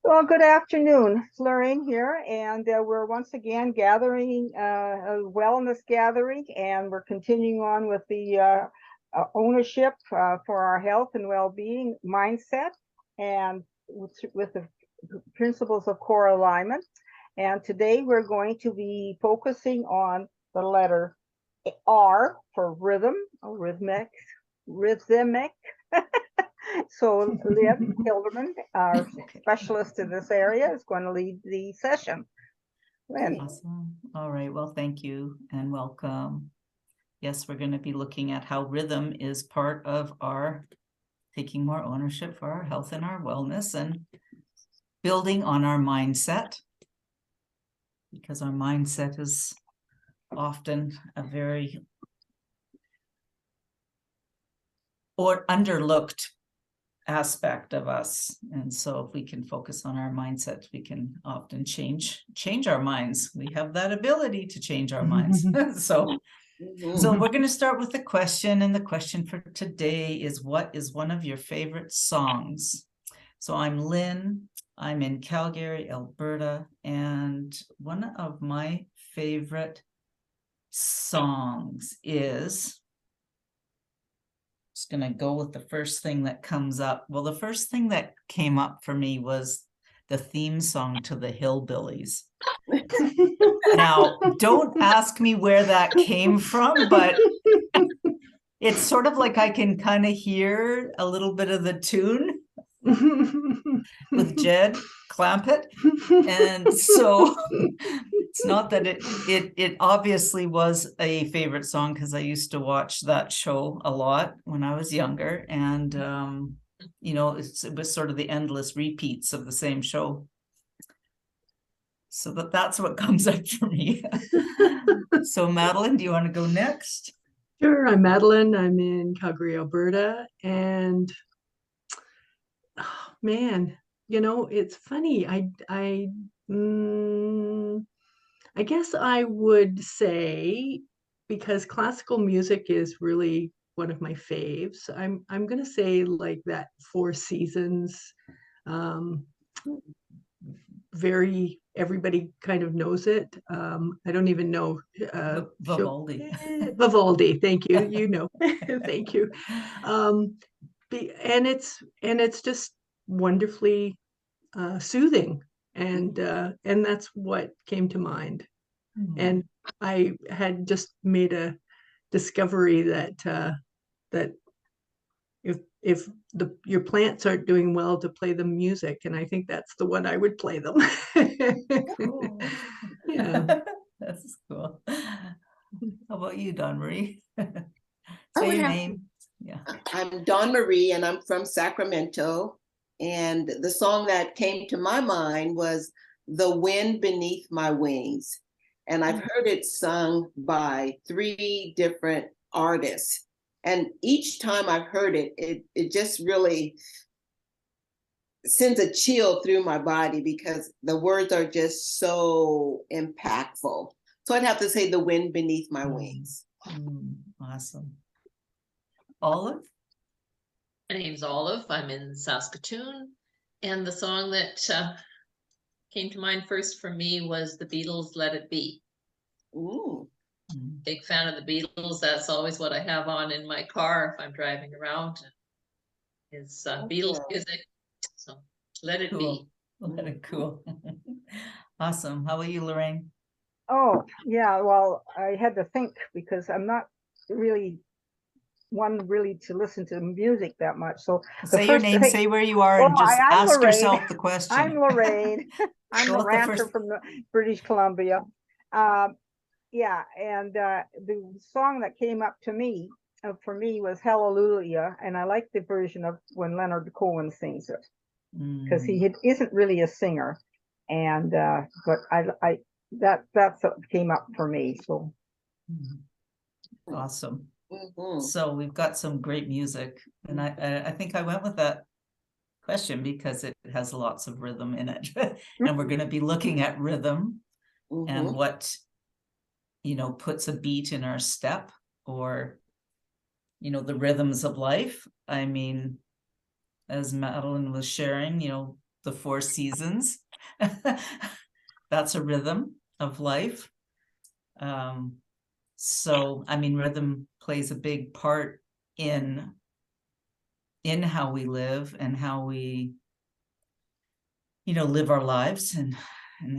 Well, good afternoon. Lorraine here, and we're once again gathering a wellness gathering, and we're continuing on with the ownership for our health and well-being mindset, and with the principles of core alignment. And today we're going to be focusing on the letter R for rhythm, rhythmic. So Lynne Hilderman, our specialist in this area, is going to lead the session. Lynne. Awesome. All right. Well, thank you and welcome. Yes, we're going to be looking at how rhythm is part of our taking more ownership for our health and our wellness and building on our mindset, because our mindset is often a very underlooked aspect of us, and so if we can focus on our mindset, we can often change our minds. We have that ability to change our minds. So we're going to start with the question, and the question for today is, what is one of your favorite songs? So I'm Lynne, I'm in Calgary, Alberta, and one of my favorite songs is, just gonna go with the first thing that comes up. Well, the first thing that came up for me was the theme song to the Hillbillies. Now, don't ask me where that came from, but it's sort of like I can kind of hear a little bit of the tune with Jed Clampett, and so it's not that it obviously was a favorite song, because I used to watch that show a lot when I was younger, and you know, it was sort of the endless repeats of the same show, so that's what comes up for me. So Madeline, do you want to go next? Sure. I'm Madeline. I'm in Calgary, Alberta, and oh, man, you know, it's funny. I guess I would say, because classical music is really one of my faves, I'm gonna say like that Four Seasons. Very, everybody kind of knows it. I don't even know. Vivaldi. Vivaldi, thank you. You know, thank you. And it's just wonderfully soothing, and that's what came to mind. And I had just made a discovery that that if your plants aren't doing well, to play them music, and I think that's the one I would play them. Cool. Yeah. That's cool. How about you, Dawn Marie? Say your name. Yeah. I'm Dawn Marie, and I'm from Sacramento. And the song that came to my mind was "The Wind Beneath My Wings." And I've heard it sung by 3 different artists. And each time I've heard it, it just really sends a chill through my body, because the words are just so impactful. So I'd have to say "The Wind Beneath My Wings." Awesome. Olive? My name's Olive. I'm in Saskatoon. And the song that came to mind first for me was the Beatles' "Let It Be." Ooh. Big fan of the Beatles. That's always what I have on in my car if I'm driving around. It's Beatles music. So let it be. Let it cool. Awesome. How about you, Lorraine? Oh, yeah. Well, I had to think, because I'm not really one really to listen to music that much. So say your name, say where you are, and just ask Lorraine. Yourself the question. I'm Lorraine. I'm a rancher from British Columbia. Yeah, and the song that came up to me for me was "Hallelujah," and I like the version of when Leonard Cohen sings it, because he isn't really a singer, and but that's what came up for me. So awesome. So we've got some great music, and I think I went with that question because it has lots of rhythm in it. And we're going to be looking at rhythm and what, you know, puts a beat in our step, or, you know, the rhythms of life. I mean, as Madeline was sharing, you know, the 4 seasons. That's a rhythm of life. So, I mean, rhythm plays a big part in how we live and how we, live our lives, and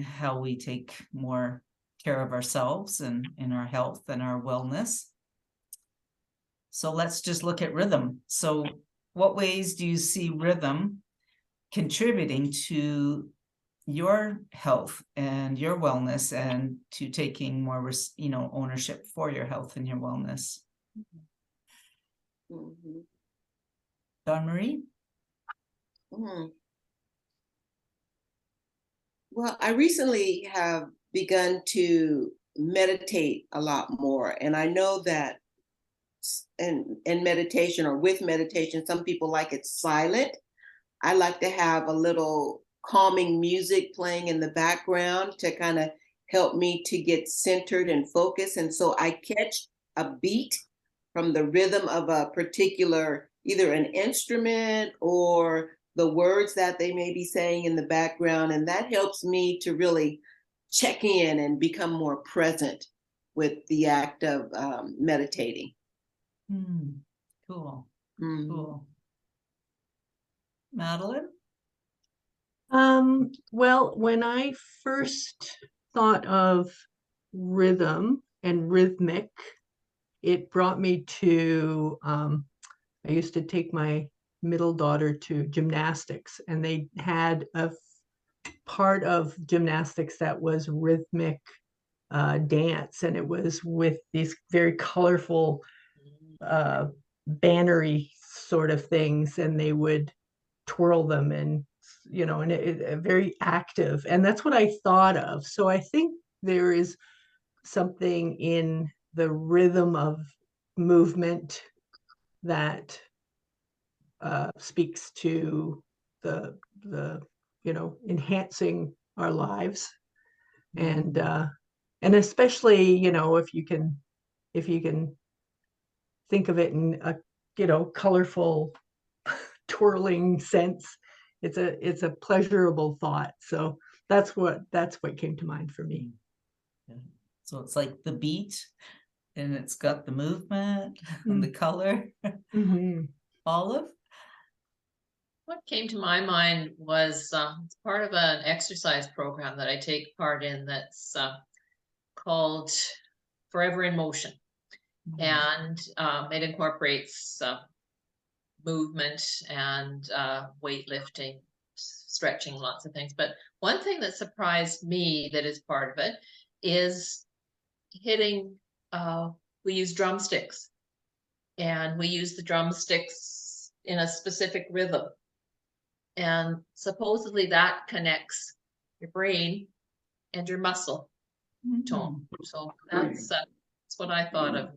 how we take more care of ourselves and in our health and our wellness. So let's just look at rhythm. So what ways do you see rhythm contributing to your health and your wellness, and to taking more, ownership for your health and your wellness? Mhm. Dawn Marie? Mhm. Well, I recently have begun to meditate a lot more, and I know that in meditation, or with meditation, some people like it silent. I like to have a little calming music playing in the background to kind of help me to get centered and focused. And so I catch a beat from the rhythm of a particular, either an instrument or the words that they may be saying in the background. And that helps me to really check in and become more present with the act of meditating. Cool. Mhm. Cool. Madeline? Well, when I first thought of rhythm and rhythmic, it brought me to, I used to take my middle daughter to gymnastics, and they had a part of gymnastics that was rhythmic dance, and it was with these very colorful bannery sort of things, and they would twirl them, and and very active, and that's what I thought of. So I think there is something in the rhythm of movement that speaks to the enhancing our lives, and especially if you can think of it in a colorful twirling sense, it's a pleasurable thought. So that's what came to mind for me. So it's like the beat, and it's got the movement and the color. Mm-hmm. Olive? What came to my mind was it's part of an exercise program that I take part in that's called Forever in Motion. And it incorporates movement and weightlifting, stretching, lots of things. But one thing that surprised me that is part of it is hitting, we use drumsticks, and we use the drumsticks in a specific rhythm. And supposedly that connects your brain and your muscle tone. So that's what I thought of.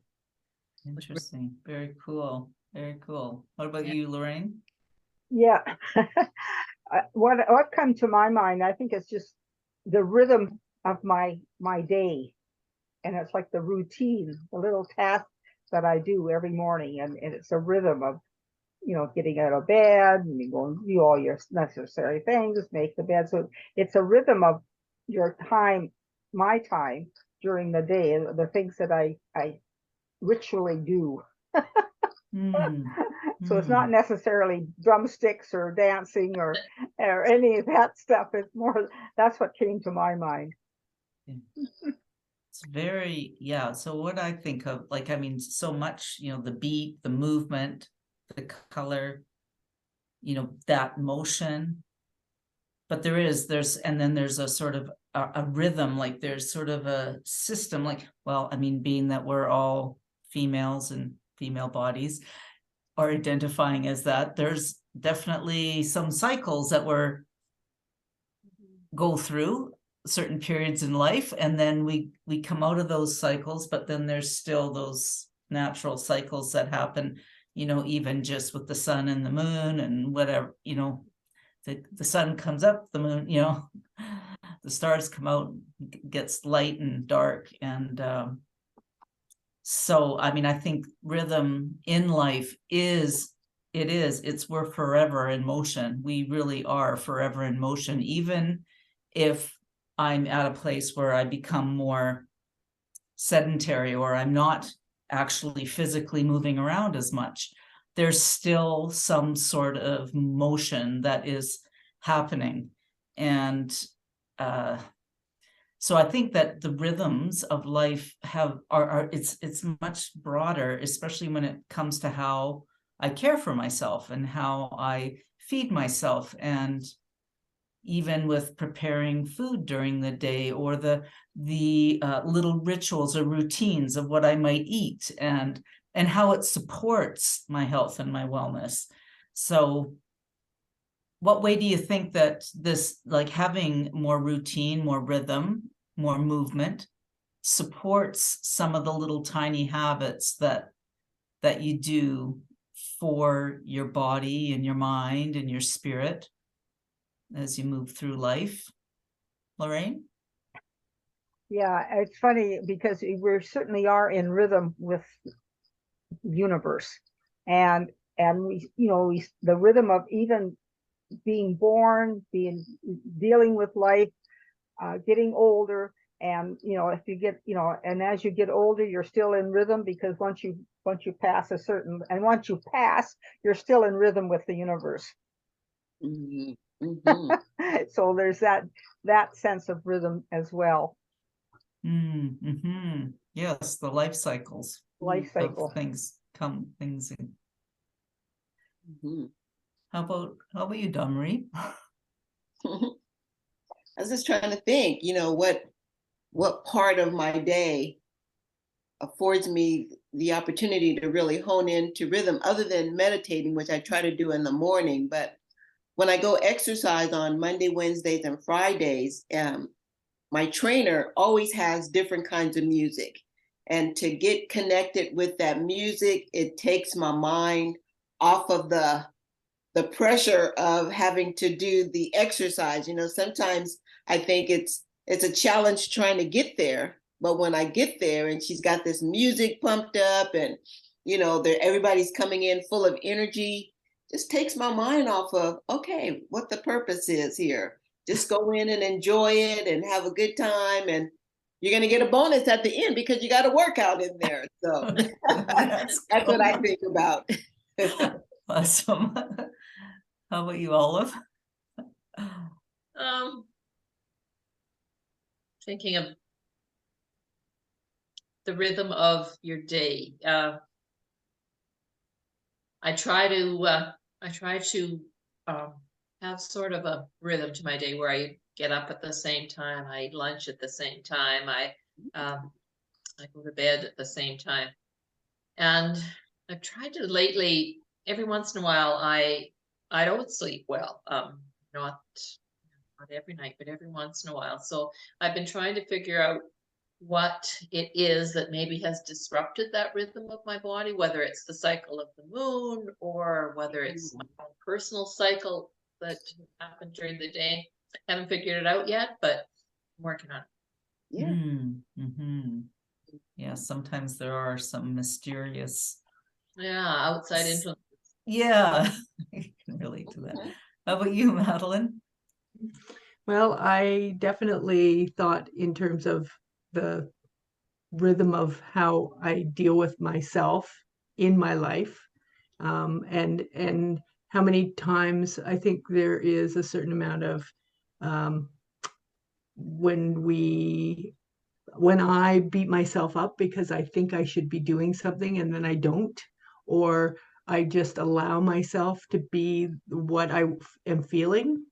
Interesting. Very cool. Very cool. What about you, Lorraine? Yeah. What come to my mind, I think it's just the rhythm of my day. And it's like the routine, the little tasks that I do every morning. And it's a rhythm of, getting out of bed and you go and do all your necessary things, make the bed. So it's a rhythm of your time, my time during the day, the things that I ritually do. So it's not necessarily drumsticks or dancing or any of that stuff. It's more, that's what came to my mind. It's very, yeah. So what I think of, like, I mean, so much, the beat, the movement, the color, that motion. But and then there's a sort of a rhythm, like there's sort of a system, like, well, I mean, being that we're all females and female bodies are identifying as that, there's definitely some cycles that we're go through certain periods in life, and then we come out of those cycles, but then there's still those natural cycles that happen, even just with the sun and the moon and whatever, the sun comes up, the moon, the stars come out, gets light and dark. And so, I mean, I think rhythm in life is it is. We're forever in motion. We really are forever in motion. Even if I'm at a place where I become more sedentary or I'm not actually physically moving around as much, there's still some sort of motion that is happening. And so I think that the rhythms of life it's much broader, especially when it comes to how I care for myself and how I feed myself, and even with preparing food during the day, or the little rituals or routines of what I might eat, and how it supports my health and my wellness. So what way do you think that this, like having more routine, more rhythm, more movement, supports some of the little tiny habits that you do for your body and your mind and your spirit as you move through life? Lorraine? Yeah, it's funny because we certainly are in rhythm with the universe, and we, the rhythm of even being born, dealing with life, getting older, and if you get, and as you get older, you're still in rhythm, because once you pass once you pass, you're still in rhythm with the universe. Mhm. Mhm. So there's that sense of rhythm as well. Mm-hmm. Yes, the life cycles Life cycle. of things in. Mhm. How about you, Marie? I was just trying to think, what part of my day affords me the opportunity to really hone into rhythm, other than meditating, which I try to do in the morning. But when I go exercise on Monday, Wednesdays, and Fridays, my trainer always has different kinds of music. And to get connected with that music, it takes my mind off of the pressure of having to do the exercise. Sometimes I think it's a challenge trying to get there, but when I get there and she's got this music pumped up, and everybody's coming in full of energy, just takes my mind off of, okay, what the purpose is here. Just go in and enjoy it and have a good time, and you're going to get a bonus at the end because you got a workout in there. So That's that's what I think about. awesome. How about you, Olive? Thinking of the rhythm of your day. I try to have sort of a rhythm to my day where I get up at the same time, I eat lunch at the same time, I go to bed at the same time. And I've tried to lately, every once in a while, I don't sleep well. Not every night, but every once in a while. So I've been trying to figure out what it is that maybe has disrupted that rhythm of my body, whether it's the cycle of the moon or whether it's my own personal cycle that happened during the day. Haven't figured it out yet, but I'm working on it. Yeah. Mm-hmm. Yeah, sometimes there are some mysterious outside influence. Yeah, I can relate to that. How about you, Madeline? Well, I definitely thought in terms of the rhythm of how I deal with myself in my life, and how many times I think there is a certain amount of when I beat myself up because I think I should be doing something and then I don't, or I just allow myself to be what I am feeling.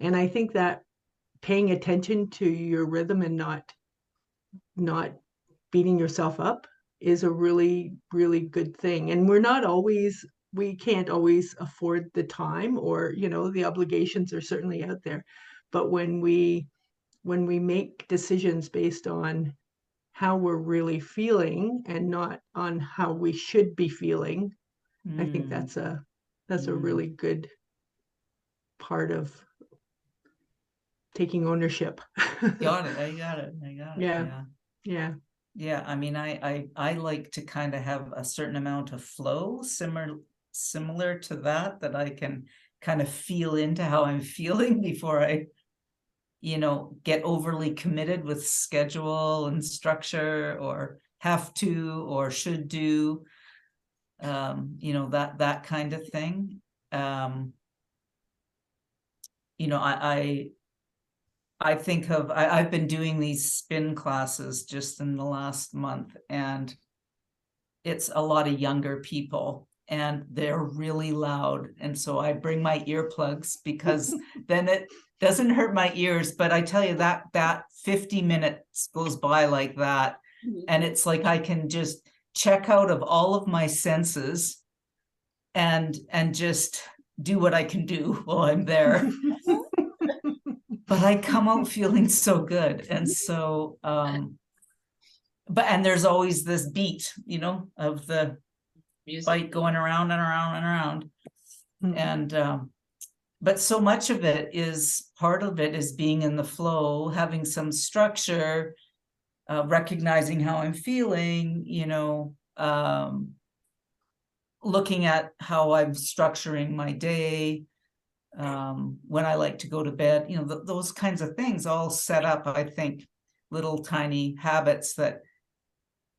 And I think that paying attention to your rhythm and not beating yourself up is a really, really good thing. And we can't always afford the time, or, the obligations are certainly out there. But when we make decisions based on how we're really feeling and not on how we should be feeling, I think that's a really good part of taking ownership. Got it. I got it. Yeah. I mean, I like to kind of have a certain amount of flow, similar to that, that I can kind of feel into how I'm feeling before I, get overly committed with schedule and structure, or have to, or should do, that kind of thing. I think of, I've been doing these spin classes just in the last month, and it's a lot of younger people, and they're really loud. And so I bring my earplugs, because then it doesn't hurt my ears. But I tell you, that 50 minutes goes by like that. And it's like I can just check out of all of my senses and just do what I can do while I'm there. But I come out feeling so good. And so, and there's always this beat, of the Music. bike going around and around and around. And, but so much of it is, part of it is being in the flow, having some structure, recognizing how I'm feeling, looking at how I'm structuring my day, when I like to go to bed, those kinds of things all set up, I think, little tiny habits that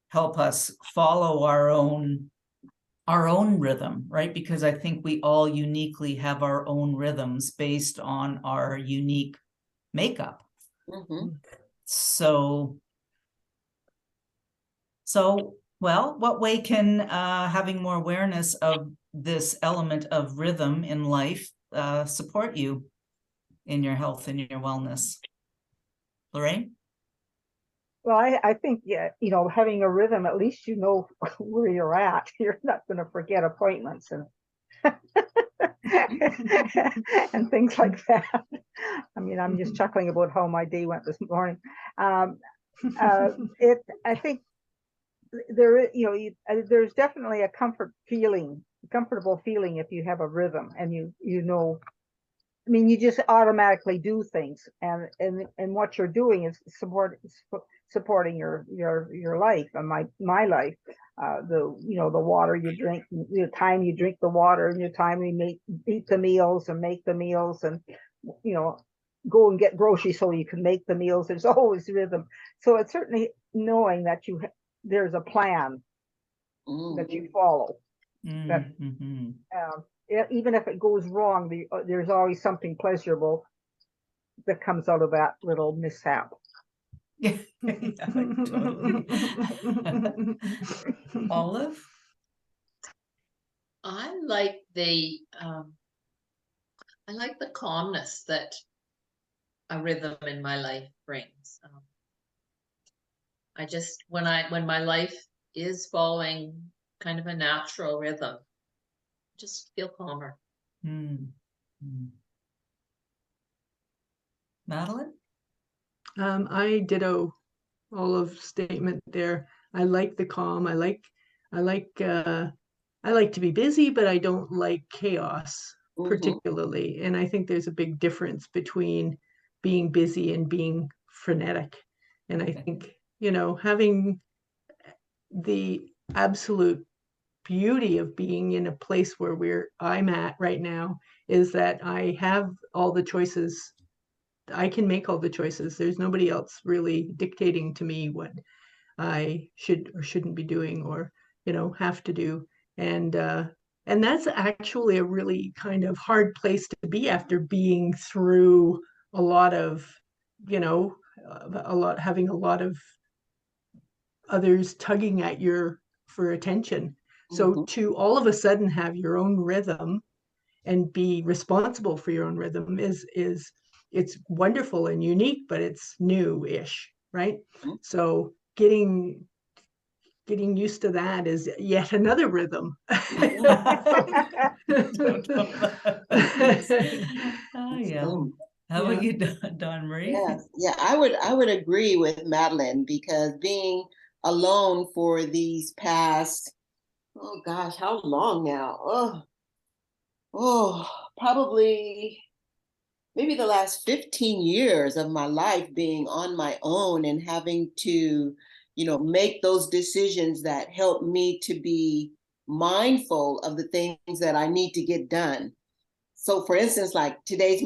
help us follow our own rhythm, right? Because I think we all uniquely have our own rhythms based on our unique makeup. So, well, what way can having more awareness of this element of rhythm in life support you in your health and your wellness? Lorraine? Well, I think, yeah, having a rhythm, at least you know where you're at. You're not going to forget appointments and and things like that. I mean, I'm just chuckling about how my day went this morning. I think there's definitely a comfortable feeling if you have a rhythm, and I mean, you just automatically do things, and what you're doing is supporting your life and my life. The water you drink, the time you drink the water, and your time you eat the meals and make the meals, and go and get groceries so you can make the meals. There's always rhythm. So it's certainly knowing that there's a plan that you follow. That even if it goes wrong, there's always something pleasurable that comes out of that little mishap. Yeah, totally. Olive? I like the calmness that a rhythm in my life brings. I just, when my life is following kind of a natural rhythm, just feel calmer. Madeline? I ditto Olive's statement there. I like the calm. I like to be busy, but I don't like chaos particularly. And I think there's a big difference between being busy and being frenetic. And I think, having the absolute beauty of being in a place where I'm at right now is that I have all the choices. I can make all the choices. There's nobody else really dictating to me what I should or shouldn't be doing, or have to do. And that's actually a really kind of hard place to be after being through a lot of having a lot of others tugging at for attention. So to all of a sudden have your own rhythm and be responsible for your own rhythm it's wonderful and unique, but it's new-ish, right? So getting used to that is yet another rhythm. Oh, yeah. How about you, Dawn Marie? Yeah, I would agree with Madeline, because being alone for these past, oh gosh, how long now? Probably maybe the last 15 years of my life being on my own and having to, make those decisions that help me to be mindful of the things that I need to get done. So for instance, like today's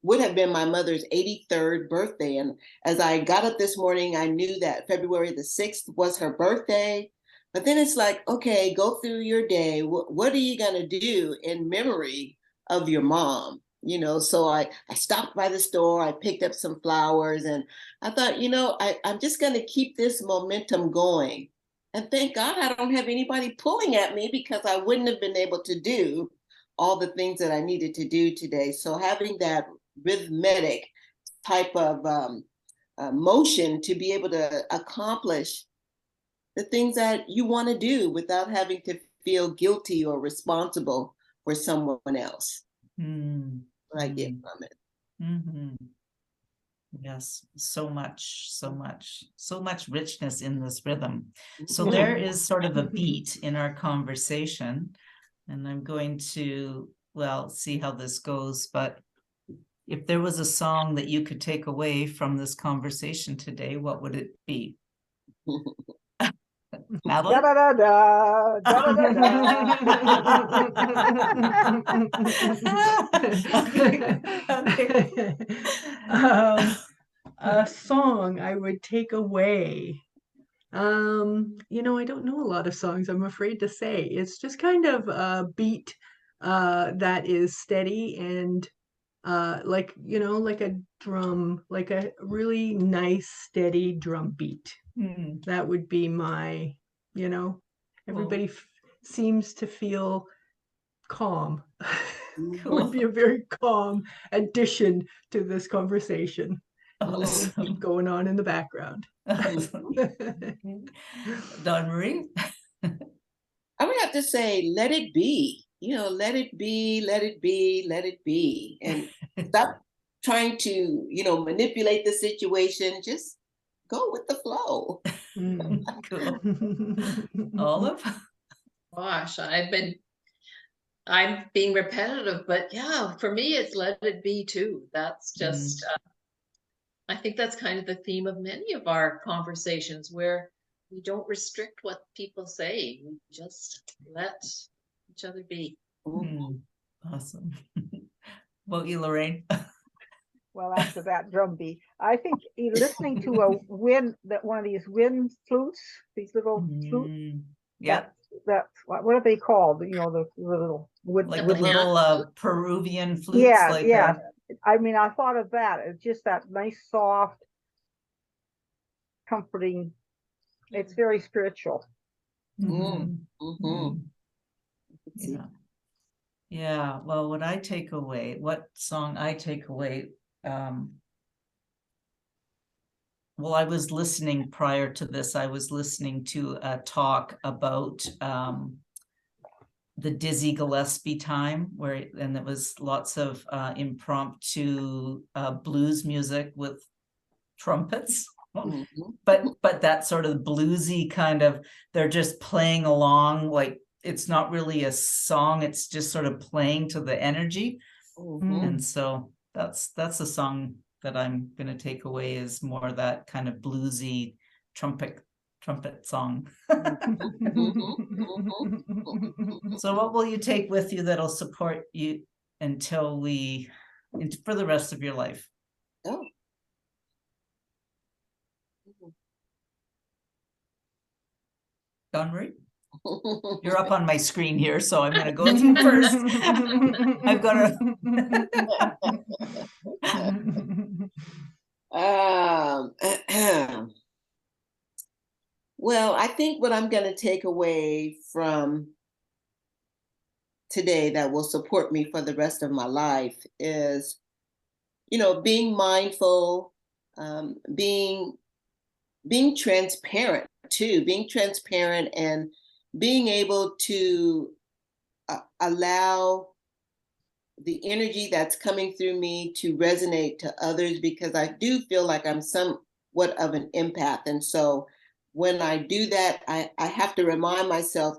would have been my mother's 83rd birthday. And as I got up this morning, I knew that February the 6th was her birthday. But then it's like, okay, go through your day. What are you going to do in memory of your mom? You know, so I stopped by the store, I picked up some flowers, and I thought, you know, I'm just going to keep this momentum going. And thank God I don't have anybody pulling at me, because I wouldn't have been able to do all the things that I needed to do today. So having that rhythmic type of motion to be able to accomplish the things that you want to do without having to feel guilty or responsible for someone else. What I get from it. Mm-hmm. Yes, so much richness in this rhythm. So there is sort of a beat in our conversation, and I'm going to, well, see how this goes. But if there was a song that you could take away from this conversation today, what would it be? Madeline? Da da da da da da. A song I would take away. You know, I don't know a lot of songs, I'm afraid to say. It's just kind of a beat that is steady and like, you know, like a drum, like a really nice, steady drum beat. That would be my, you know, everybody seems to feel calm. It would be a very calm addition to this conversation. Awesome. Keep going on in the background. Dawn Marie? I would have to say, let it be. You know, let it be, let it be, let it be. And stop trying to, you know, manipulate the situation. Just go with the flow. Cool. Olive? Gosh, I'm being repetitive, but yeah, for me, it's let it be too. That's just, I think that's kind of the theme of many of our conversations, where we don't restrict what people say. We just let each other be. Awesome. Well, you, Lorraine? Well, after that drum beat, I think listening to a wind, one of these wind flutes, these little flutes. Yeah. That's what are they called? You know, the little wood, Like wood the little Peruvian flutes. Yeah, like yeah. I mean, I thought of that. It's just that nice, soft, comforting. It's very spiritual. Yeah. Yeah. Well, what song I take away, well, I was listening prior to this, I was listening to a talk about the Dizzy Gillespie time, and it was lots of impromptu blues music with trumpets. But that sort of bluesy kind of, they're just playing along, like it's not really a song, it's just sort of playing to the energy. And so that's a song that I'm going to take away, is more that kind of bluesy trumpet song. So what will you take with you that'll support you for the rest of your life? Dawn Marie? You're up on my screen here, so I'm going to go with you first. I've got to. Well, I think what I'm going to take away from today that will support me for the rest of my life is, you know, being mindful, being transparent too, being transparent, and being able to allow the energy that's coming through me to resonate to others, because I do feel like I'm somewhat of an empath. And so when I do that, I have to remind myself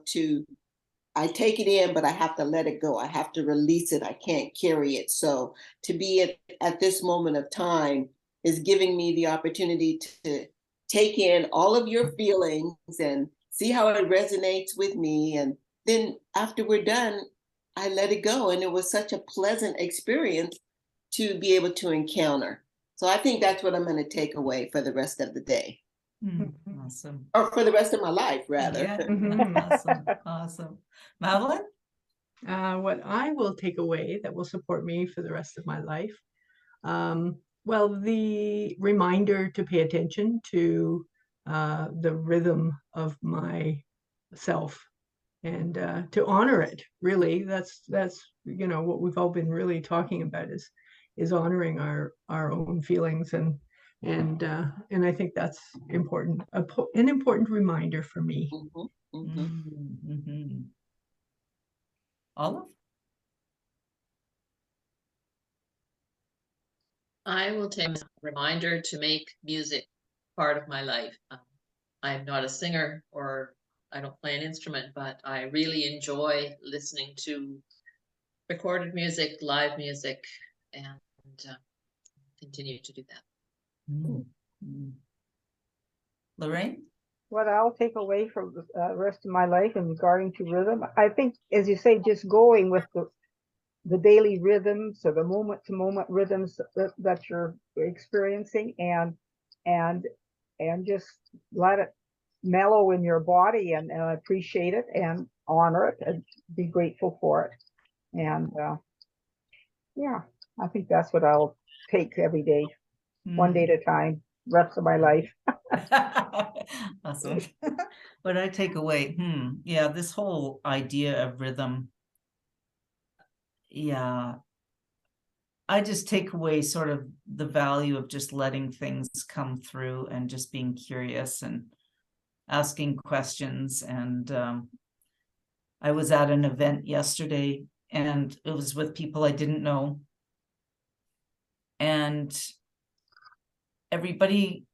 I take it in, but I have to let it go. I have to release it. I can't carry it. So to be at this moment of time is giving me the opportunity to take in all of your feelings and see how it resonates with me. And then after we're done, I let it go. And it was such a pleasant experience to be able to encounter. So I think that's what I'm going to take away for the rest of the day, Awesome. or for the rest of my life, rather. Yeah. Awesome. Awesome. Madeline? What I will take away that will support me for the rest of my life. Well, the reminder to pay attention to the rhythm of myself and to honor it. Really, that's what we've all been really talking about is honoring our own feelings, and I think that's important, an important reminder for me. Olive? I will take a reminder to make music part of my life. I'm not a singer or I don't play an instrument, but I really enjoy listening to recorded music, live music, and continue to do that. Lorraine? What I'll take away from the rest of my life in regarding to rhythm, I think, as you say, just going with the daily rhythms or the moment to moment rhythms that you're experiencing, and just let it mellow in your body, and appreciate it and honor it and be grateful for it. And yeah, I think that's what I'll take every day, one day at a time, rest of my life. Awesome. What I take away, yeah, this whole idea of rhythm. Yeah, I just take away sort of the value of just letting things come through and just being curious and asking questions. And I was at an event yesterday and it was with people I didn't know. And everybody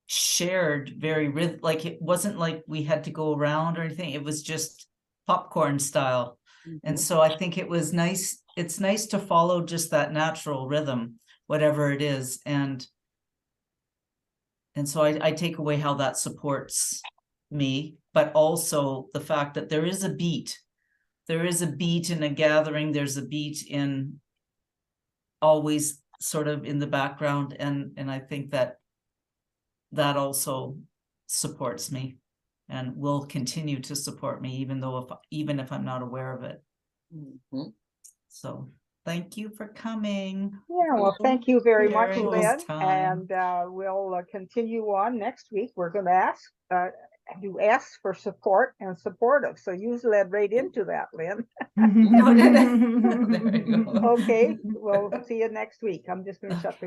shared very like it wasn't like we had to go around or anything. It was just popcorn style. And so I think it was nice. It's nice to follow just that natural rhythm, whatever it is. And so I take away how that supports me, but also the fact that there is a beat. There is a beat in a gathering. There's a beat in always sort of in the background. And I think that also supports me and will continue to support me, even if I'm not aware of it. So thank you for coming. Yeah, well, thank you very much, Sharing Lynn. this time. And we'll continue on next week. We're going to ask for support and supportive. So you led right into that, Lynn. There you go. Okay, we'll see you next week. I'm just going to shut the